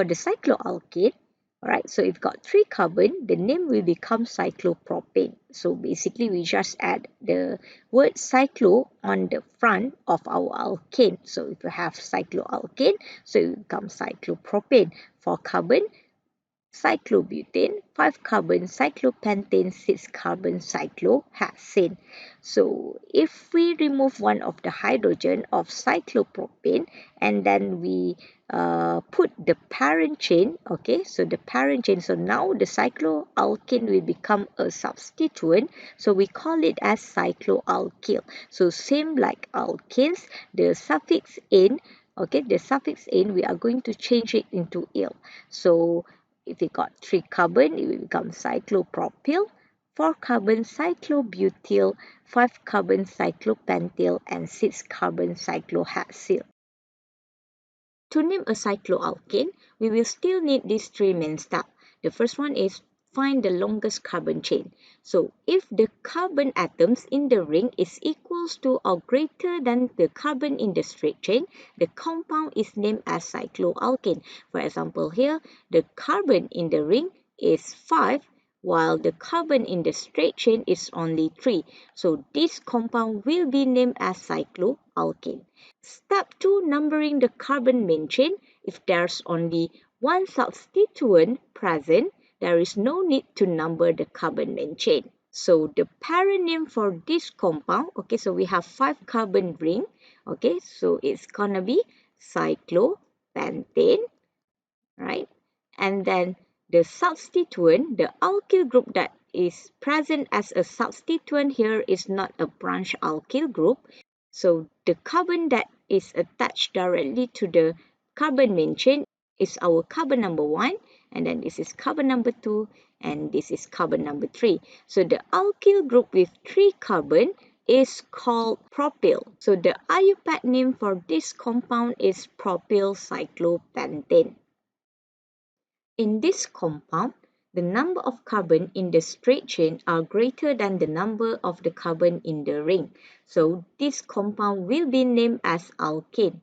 For the cycloalkane, alright, so if got 3 carbon, the name will become cyclopropane. So basically we just add the word cyclo on the front of our alkane. So if you have cycloalkane, so it will become cyclopropane. 4 carbon, cyclobutane, 5 carbon cyclopentane, 6 carbon cyclohexane. So if we remove one of the hydrogen of cyclopropane and then we put the parent chain, okay, so the parent chain, so now the cycloalkane will become a substituent, so we call it as cycloalkyl. So same like alkanes, the suffix "ane", okay, the suffix "ane", we are going to change it into "il". So if it got 3 carbon, it will become cyclopropyl, 4 carbon cyclobutyl, 5 carbon cyclopentyl, and 6 carbon cyclohexyl. To name a cycloalkane, we will still need these 3 main steps. The first one is find the longest carbon chain. So if the carbon atoms in the ring is equals to or greater than the carbon in the straight chain, the compound is named as cycloalkane. For example here, the carbon in the ring is 5 while the carbon in the straight chain is only 3. So this compound will be named as cycloalkane. Step 2, numbering the carbon main chain. If there's only one substituent present, there is no need to number the carbon main chain. So the parent name for this compound, okay, so we have 5 carbon ring, okay, so it's gonna be cyclopentane, right? And then the substituent, the alkyl group that is present as a substituent here is not a branch alkyl group. So the carbon that is attached directly to the carbon main chain is our carbon number 1, and then this is carbon number 2, and this is carbon number 3. So the alkyl group with 3 carbon is called propyl. So the IUPAC name for this compound is propyl cyclopentane. In this compound, the number of carbon in the straight chain are greater than the number of the carbon in the ring. So this compound will be named as alkane,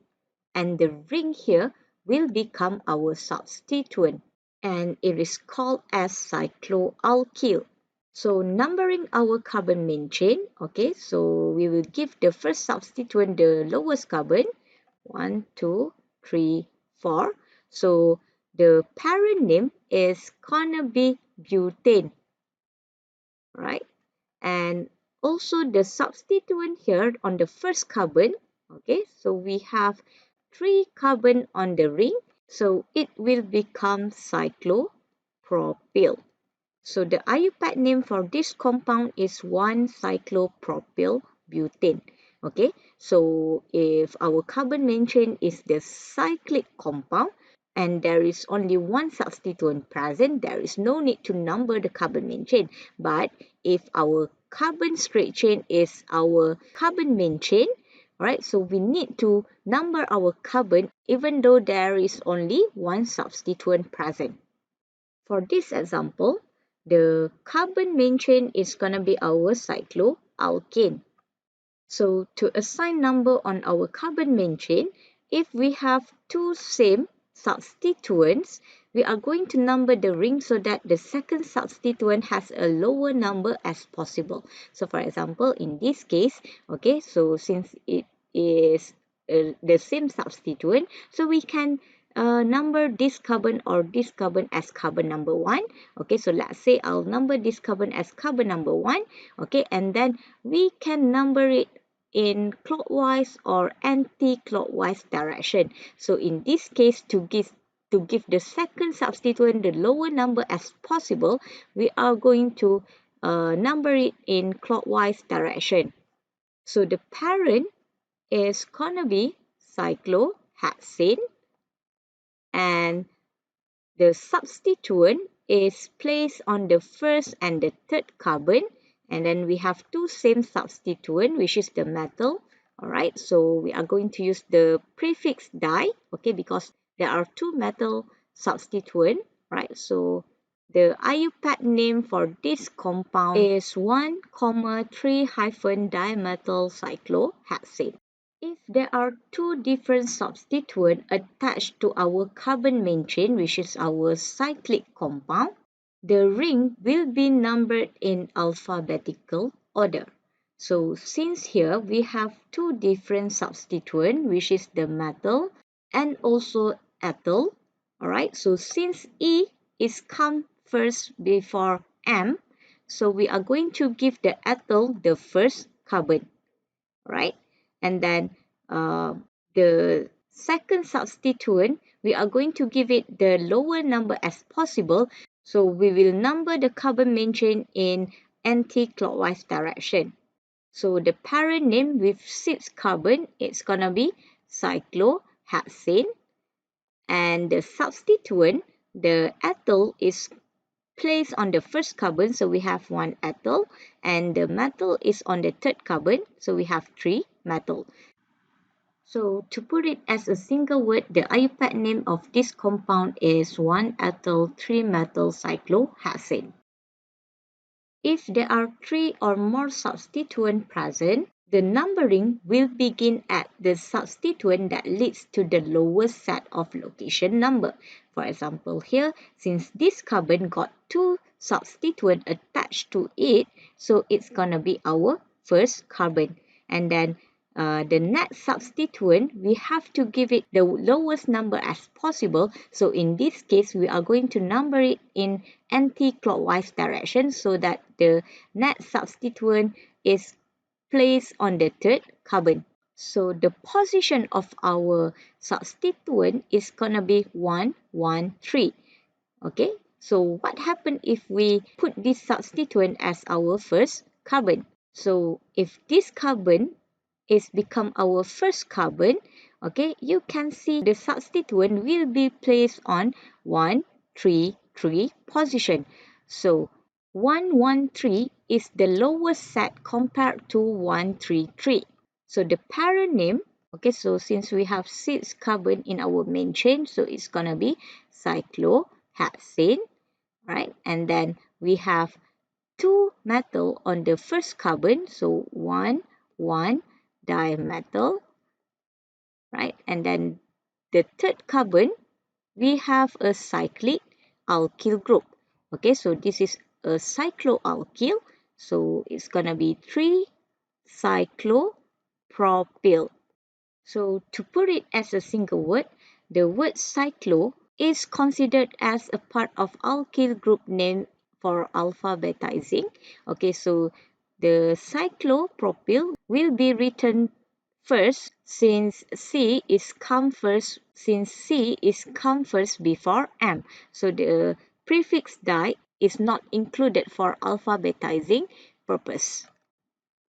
and the ring here will become our substituent, and it is called as cycloalkyl. So numbering our carbon main chain, okay, so we will give the first substituent the lowest carbon, 1, 2, 3, 4. So the parent name is gonna be butane, right? And also the substituent here on the first carbon, okay, so we have 3 carbon on the ring, so it will become cyclopropyl. So the IUPAC name for this compound is 1-cyclopropyl butane. Okay, so if our carbon main chain is the cyclic compound and there is only one substituent present, there is no need to number the carbon main chain. But if our carbon straight chain is our carbon main chain, right, so we need to number our carbon even though there is only one substituent present. For this example, the carbon main chain is going to be our cycloalkane. So to assign number on our carbon main chain, if we have 2 same substituents, we are going to number the ring so that the second substituent has a lower number as possible. So for example, in this case, okay, so since it is the same substituent, so we can number this carbon or this carbon as carbon number 1. Okay, so let's say I'll number this carbon as carbon number 1. Okay, and then we can number it in clockwise or anti-clockwise direction. So in this case, to give the second substituent the lower number as possible, we are going to number it in clockwise direction. So the parent is gonna be cyclohexane, and the substituent is placed on the first and the third carbon, and then we have 2 same substituent, which is the metal. All right, so we are going to use the prefix di, okay, because there are 2 metal substituent, right? So the IUPAC name for this compound is 1,3-dimethyl cyclohexane. If there are two different substituents attached to our carbon main chain, which is our cyclic compound, the ring will be numbered in alphabetical order. So since here we have two different substituents, which is the methyl and also ethyl, alright, so since E is come first before M, so we are going to give the ethyl the first carbon, right? And then uh, the second substituent, we are going to give it the lower number as possible. So we will number the carbon main chain in anti-clockwise direction. So the parent name with 6 carbon, it's gonna be cyclohexane. And the substituent, the ethyl, is placed on the first carbon, so we have 1 ethyl, and the methyl is on the third carbon, so we have 3 methyl. So to put it as a single word, the IUPAC name of this compound is 1-ethyl-3-methyl cyclohexane. If there are 3 or more substituents present, the numbering will begin at the substituent that leads to the lowest set of location number. For example, here, since this carbon got 2 substituents attached to it, so it's gonna be our first carbon. And then the next substituent, we have to give it the lowest number as possible. So in this case, we are going to number it in anti-clockwise direction so that the next substituent is placed on the third carbon. So the position of our substituent is gonna be 1, 1, 3. Okay, so what happens if we put this substituent as our first carbon? So if this carbon is become our first carbon, okay, you can see the substituent will be placed on 1, 3, 3 position. So 1, 1, 3 is the lowest set compared to 1, 3, 3. So the parent name, okay, so since we have 6 carbon in our main chain, so it's gonna be cyclohexane, right? And then we have 2 metal on the first carbon, so 1, 1 dimethyl, right? And then the third carbon, we have a cyclic alkyl group. Okay, so this is a cycloalkyl, so it's gonna be 3 cyclopropyl. So to put it as a single word, the word cyclo is considered as a part of alkyl group name for alphabetizing. Okay, so the cyclopropyl will be written first since C is come first before M. So the prefix di is not included for alphabetizing purpose.